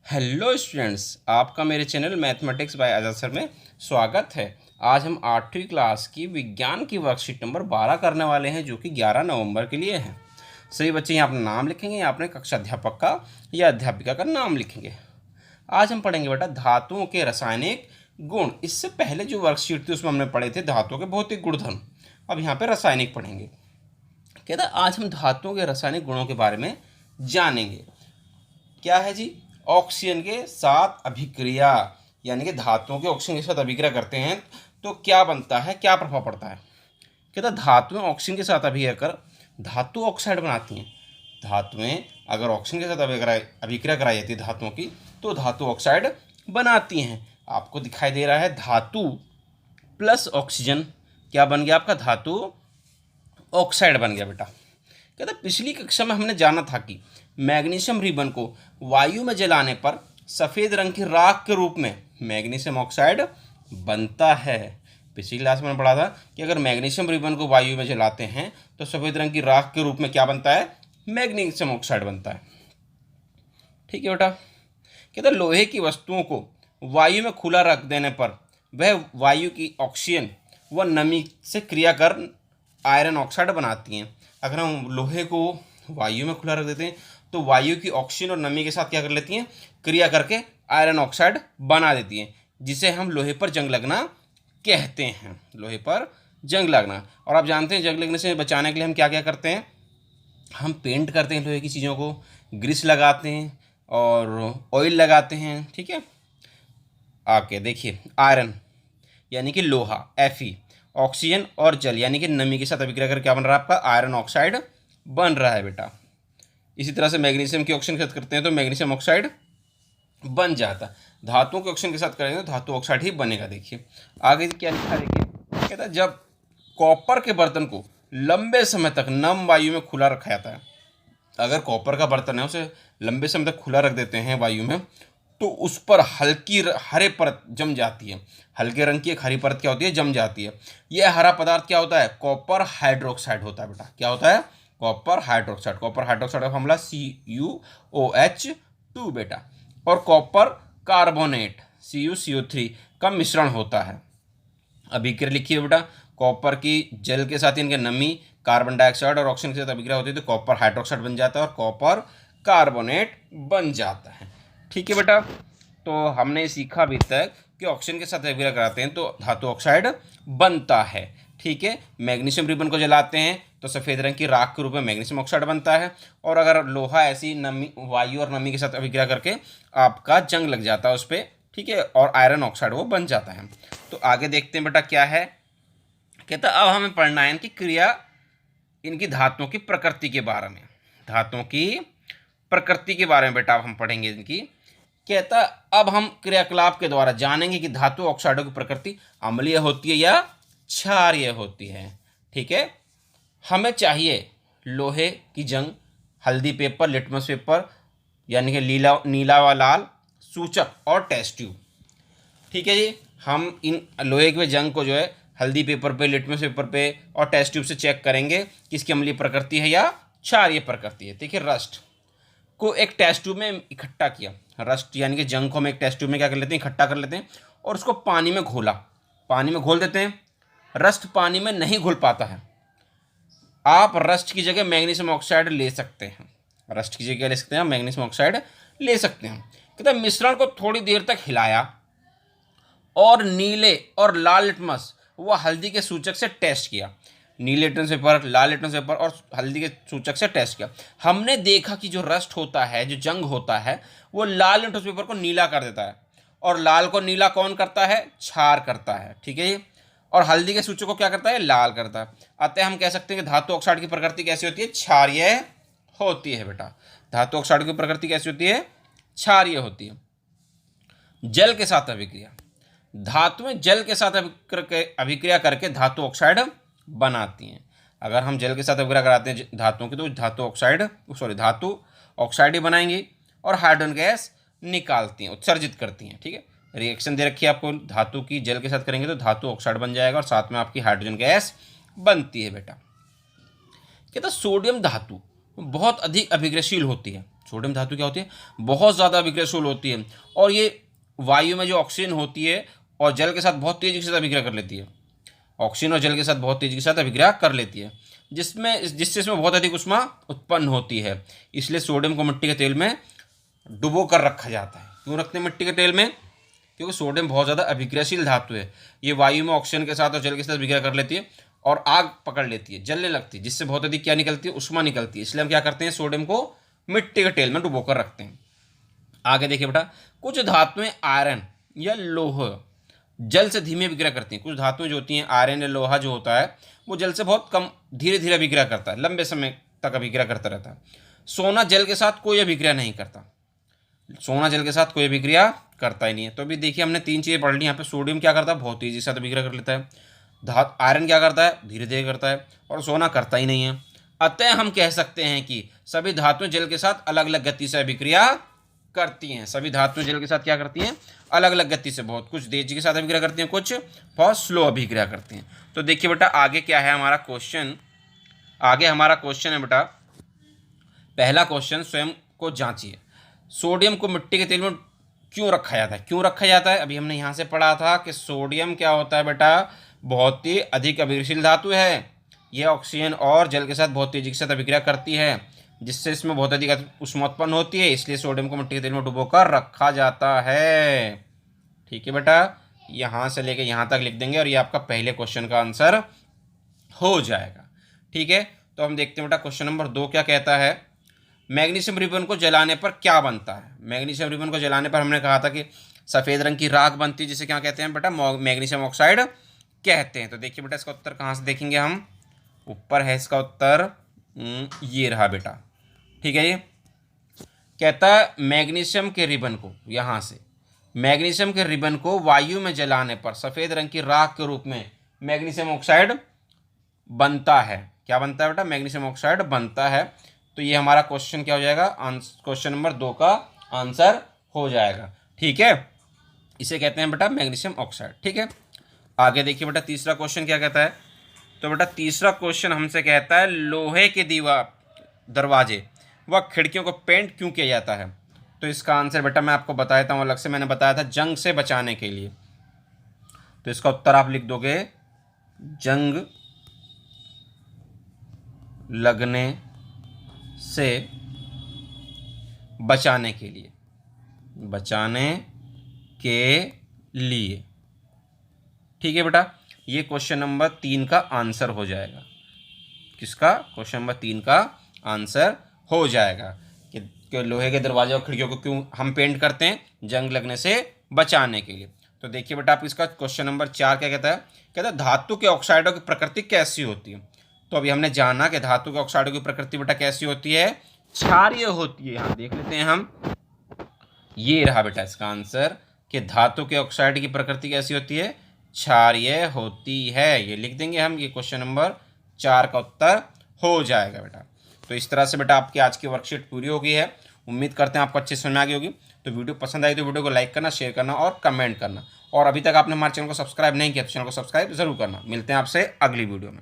Hello students, आपका मेरे channel mathematics bye आजाद sir में स्वागत है। आज हम 8वीं क्लास की विज्ञान की वर्कशीट नंबर 12 करने वाले हैं, जो कि 11 नवंबर के लिए है। सभी बच्चे यहाँ अपना नाम लिखेंगे या अपने कक्षा अध्यापक का या अध्यापिका का नाम लिखेंगे। आज हम पढ़ेंगे बेटा धातुओं के रासायनिक गुण। इससे पहले जो वर्कशीट थी उसमें हमने पढ़े थे धातुओं के भौतिक गुणधर्म। अब यहाँ पे रासायनिक पढ़ेंगे। कहता आज हम धातुओं के रासायनिक गुणों के बारे में जानेंगे। क्या है जी? ऑक्सीजन के साथ अभिक्रिया, यानी कि धातुओं के ऑक्सीजन के साथ अभिक्रिया करते हैं तो क्या बनता है, क्या प्रभाव पड़ता है। कहता धातुएं ऑक्सीजन के साथ अभिक्रिया कर धातु ऑक्साइड बनाती हैं। धातुएं अगर ऑक्सीजन के साथ अभिक्रिया कराई जाती है धातुओं की, तो धातु ऑक्साइड बनाती हैं। आपको दिखाई दे रहा है धातु प्लस ऑक्सीजन क्या बन गया, आपका धातु ऑक्साइड बन गया बेटा। कहता पिछली कक्षा में हमने जाना था कि मैग्नीशियम रिबन को वायु में जलाने पर सफ़ेद रंग की राख के रूप में मैग्नीशियम ऑक्साइड बनता है। पिछली क्लास में पढ़ा था कि अगर मैग्नीशियम रिबन को वायु में जलाते हैं तो सफ़ेद रंग की राख के रूप में क्या बनता है, मैग्नीशियम ऑक्साइड बनता है। ठीक है बेटा। कहता लोहे की वस्तुओं को वायु में खुला रख देने पर वह वायु की ऑक्सीजन व नमी से क्रिया कर आयरन ऑक्साइड बनाती हैं। अगर हम लोहे को वायु में खुला रख देते हैं तो वायु की ऑक्सीजन और नमी के साथ क्या कर लेती हैं, क्रिया करके आयरन ऑक्साइड बना देती हैं, जिसे हम लोहे पर जंग लगना कहते हैं। लोहे पर जंग लगना। और आप जानते हैं जंग लगने से बचाने के लिए हम क्या क्या करते हैं, हम पेंट करते हैं लोहे की चीज़ों को, ग्रीस लगाते हैं और ऑयल लगाते हैं। ठीक है। आके देखिए आयरन यानी कि लोहा Fe, ऑक्सीजन और जल यानी कि नमी के साथ अभिक्रिया कर क्या बन रहा है, आपका आयरन ऑक्साइड बन रहा है बेटा। इसी तरह से मैग्नीशियम की ऑक्सीजन के साथ करते हैं तो मैग्नीशियम ऑक्साइड बन जाता है। धातुओं के ऑक्सीजन के साथ करेंगे तो धातु ऑक्साइड ही बनेगा। देखिए आगे क्या लिखा, देखिए कहता है जब कॉपर के बर्तन को लंबे समय तक नम वायु में खुला रखा जाता है। अगर कॉपर का बर्तन है उसे लंबे समय तक खुला रख देते हैं वायु में, तो उस पर हल्की हरे परत जम जाती है। हल्के रंग की एक हरी परत क्या होती है, जम जाती है। यह हरा पदार्थ क्या होता है, कॉपर हाइड्रोक्साइड होता है बेटा। क्या होता है, कॉपर हाइड्रोक्साइड। कॉपर हाइड्रोक्साइड का फॉर्मूला CuOH2 बेटा। और कॉपर कार्बोनेट CuCO3 का मिश्रण होता है। अभिक्रिया लिखिए बेटा, कॉपर की जल के साथ इनके नमी, कार्बन डाइऑक्साइड और ऑक्सीजन के साथ अभिक्रिया होती है तो कॉपर हाइड्रोक्साइड बन जाता है और कॉपर कार्बोनेट बन जाता है। ठीक है बेटा। तो हमने सीखा अभी तक कि ऑक्सीजन के साथ अभिक्रिया कराते हैं तो धातु ऑक्साइड बनता है। ठीक है। मैग्नीशियम रिबन को जलाते हैं तो सफ़ेद रंग की राख के रूप में मैग्नीशियम ऑक्साइड बनता है। और अगर लोहा ऐसी नमी, वायु और नमी के साथ अभिक्रिया करके आपका जंग लग जाता है उस पर, ठीक है, और आयरन ऑक्साइड वो बन जाता है। तो आगे देखते हैं बेटा क्या है। कहता अब हमें पढ़ना है इनकी क्रिया, इनकी धातुओं की प्रकृति के बारे में। धातुओं की प्रकृति के बारे में बेटा अब हम पढ़ेंगे इनकी। कहता अब हम क्रियाकलाप के द्वारा जानेंगे कि धातु ऑक्साइडों की प्रकृति अम्लीय होती है या क्षारीय होती है। ठीक है। हमें चाहिए लोहे की जंग, हल्दी पेपर, लिटमस पेपर यानी कि नीला व लाल सूचक और टेस्ट ट्यूब। ठीक है जी। हम इन लोहे के जंग को जो है हल्दी पेपर पे, लिटमस पेपर पे और टेस्ट ट्यूब से चेक करेंगे कि इसकी अम्लीय प्रकृति है या क्षारीय प्रकृति है। देखिए रस्ट को एक टेस्ट ट्यूब में इकट्ठा किया। रस्ट यानी कि जंग को हम एक टेस्ट ट्यूब में क्या कर लेते हैं, इकट्ठा कर लेते हैं और उसको पानी में घोला, पानी में घोल देते हैं। रस्ट पानी में नहीं घुल पाता है। आप रस्ट की जगह मैग्नीशियम ऑक्साइड ले सकते हैं। रस्ट की जगह ले सकते हैं, मैग्नीशियम ऑक्साइड ले सकते हैं। कहते हैं मिश्रण को थोड़ी देर तक हिलाया और नीले और लाल लिटमस व हल्दी के सूचक से टेस्ट किया। नीले लिटमस पेपर, लाल लिटमस पेपर और हल्दी के सूचक से टेस्ट किया। हमने देखा कि जो रस्ट होता है, जो जंग होता है, वो लाल लिटमस पेपर को नीला कर देता है और लाल को नीला कौन करता है, क्षार करता है। ठीक है जी। और हल्दी के सूचक को क्या करता है, लाल करता है। अतः हम कह सकते हैं कि धातु ऑक्साइड की प्रकृति कैसी होती है, क्षारीय होती है बेटा। धातु ऑक्साइड की प्रकृति कैसी होती है, क्षारीय होती है। जल के साथ अभिक्रिया, धातुएं जल के साथ अभिक्रिया करके धातु ऑक्साइड बनाती हैं। अगर हम जल के साथ अभिक्रिया कराते हैं धातुओं की तो धातु ऑक्साइड ही बनाएंगी और हाइड्रोजन गैस निकालती हैं, उत्सर्जित करती हैं। ठीक है। रिएक्शन दे रखी है आपको, धातु की जल के साथ करेंगे तो धातु ऑक्साइड बन जाएगा और साथ में आपकी हाइड्रोजन गैस बनती है बेटा। कहता सोडियम धातु बहुत अधिक अभिक्रियाशील होती है। सोडियम धातु क्या होती है, बहुत ज़्यादा अभिक्रियाशील होती है और ये वायु में जो ऑक्सीजन होती है और जल के साथ बहुत तेजी के साथ अभिक्रिया कर लेती है। ऑक्सीजन और जल के साथ बहुत तेजी के साथ अभिक्रिया कर लेती है, जिससे इसमें बहुत अधिक ऊष्मा उत्पन्न होती है। इसलिए सोडियम को मिट्टी के तेल में डुबो कर रखा जाता है। क्यों रखते हैं मिट्टी के तेल में? क्योंकि सोडियम बहुत ज़्यादा अभिक्रियाशील धातु है। ये वायु में ऑक्सीजन के साथ और जल के साथ अभिक्रिया कर लेती है और आग पकड़ लेती है, जलने लगती है, जिससे बहुत अधिक क्या निकलती है, ऊष्मा निकलती है। इसलिए हम क्या करते हैं, सोडियम को मिट्टी के तेल में डुबो कर रखते हैं। आगे देखिए बेटा, कुछ धातुएं आयरन या लोह जल से धीमे अभिक्रिया करती हैं। कुछ धातुएं जो होती हैं, आयरन या लोहा जो होता है, वो जल से बहुत कम धीरे धीरे अभिक्रिया करता है, लंबे समय तक अभिक्रिया करता रहता है। सोना जल के साथ कोई अभिक्रिया नहीं करता। सोना जल के साथ कोई अभिक्रिया करता ही नहीं है। तो अभी देखिए हमने 3 चीज़ें पढ़ ली। यहाँ पे सोडियम क्या करता है, बहुत तेजी से अभिक्रिया कर लेता है। आयरन क्या करता है, धीरे धीरे करता है, और सोना करता ही नहीं है। अतः हम कह सकते हैं कि सभी धातुएं जल के साथ अलग अलग गति से अभिक्रिया करती हैं। सभी धातुएं जल के साथ क्या करती हैं, अलग अलग गति से, बहुत कुछ तेजी के साथ अभिक्रिया करती हैं, कुछ बहुत स्लो अभिक्रिया करती हैं। तो देखिए बेटा आगे क्या है हमारा क्वेश्चन। आगे हमारा क्वेश्चन है बेटा, पहला क्वेश्चन, स्वयं को जांचिए। सोडियम को मिट्टी के तेल में क्यों रखा जाता है? क्यों रखा जाता है? अभी हमने यहाँ से पढ़ा था कि सोडियम क्या होता है बेटा, बहुत ही अधिक अभिक्रियाशील धातु है। यह ऑक्सीजन और जल के साथ बहुत तेजी के साथ अभिक्रिया करती है, जिससे इसमें बहुत अधिक ऊष्मा उत्पन्न होती है। इसलिए सोडियम को मिट्टी के तेल में डुबोकर रखा जाता है। ठीक है बेटा, यहाँ से लेके यहाँ तक लिख देंगे और ये आपका पहले क्वेश्चन का आंसर हो जाएगा। ठीक है, तो हम देखते हैं बेटा क्वेश्चन नंबर 2 क्या कहता है। मैग्नीशियम रिबन को जलाने पर क्या बनता है? मैग्नीशियम रिबन को जलाने पर हमने कहा था कि सफ़ेद रंग की राख बनती है, जिसे क्या कहते हैं बेटा, मैग्नीशियम ऑक्साइड कहते हैं। तो देखिए बेटा इसका उत्तर कहाँ से देखेंगे हम, ऊपर है इसका उत्तर, ये रहा बेटा। ठीक है, ये कहता है मैग्नीशियम के रिबन को, यहाँ से मैग्नीशियम के रिबन को वायु में जलाने पर सफ़ेद रंग की राख के रूप में मैग्नीशियम ऑक्साइड बनता है। क्या बनता है बेटा? मैग्नीशियम ऑक्साइड बनता है। तो ये हमारा क्वेश्चन क्या हो जाएगा, क्वेश्चन नंबर 2 का आंसर हो जाएगा। ठीक है, इसे कहते हैं बेटा मैग्नीशियम ऑक्साइड। ठीक है, आगे देखिए बेटा तीसरा क्वेश्चन क्या कहता है। तो बेटा तीसरा क्वेश्चन हमसे कहता है, लोहे के दरवाजे व खिड़कियों को पेंट क्यों किया जाता है? तो इसका आंसर बेटा मैं आपको बता देता हूँ, अलग से मैंने बताया था, जंग से बचाने के लिए। तो इसका उत्तर आप लिख दोगे, जंग लगने से बचाने के लिए, बचाने के लिए। ठीक है बेटा, ये क्वेश्चन नंबर 3 का आंसर हो जाएगा। किसका? क्वेश्चन नंबर 3 का आंसर हो जाएगा कि लोहे के दरवाजे और खिड़कियों को क्यों हम पेंट करते हैं, जंग लगने से बचाने के लिए। तो देखिए बेटा आप इसका क्वेश्चन नंबर 4 क्या कहता है। कहता है धातु के ऑक्साइडों की प्रकृति कैसी होती है? तो अभी हमने जाना कि धातु के ऑक्साइडों की प्रकृति बेटा कैसी होती है, क्षारीय होती है। यहाँ देख लेते हैं हम, ये रहा बेटा इसका आंसर कि धातु के ऑक्साइड की प्रकृति कैसी होती है, क्षारीय होती है। ये लिख देंगे हम, ये क्वेश्चन नंबर 4 का उत्तर हो जाएगा बेटा। तो इस तरह से बेटा आपकी आज की वर्कशीट पूरी हो गई है। उम्मीद करते हैं आपको अच्छी समझ में आ गई होगी। तो वीडियो पसंद आई तो वीडियो को लाइक करना, शेयर करना और कमेंट करना। और अभी तक आपने हमारे चैनल को सब्सक्राइब नहीं किया तो चैनल को सब्सक्राइब जरूर करना। मिलते हैं आपसे अगली वीडियो में।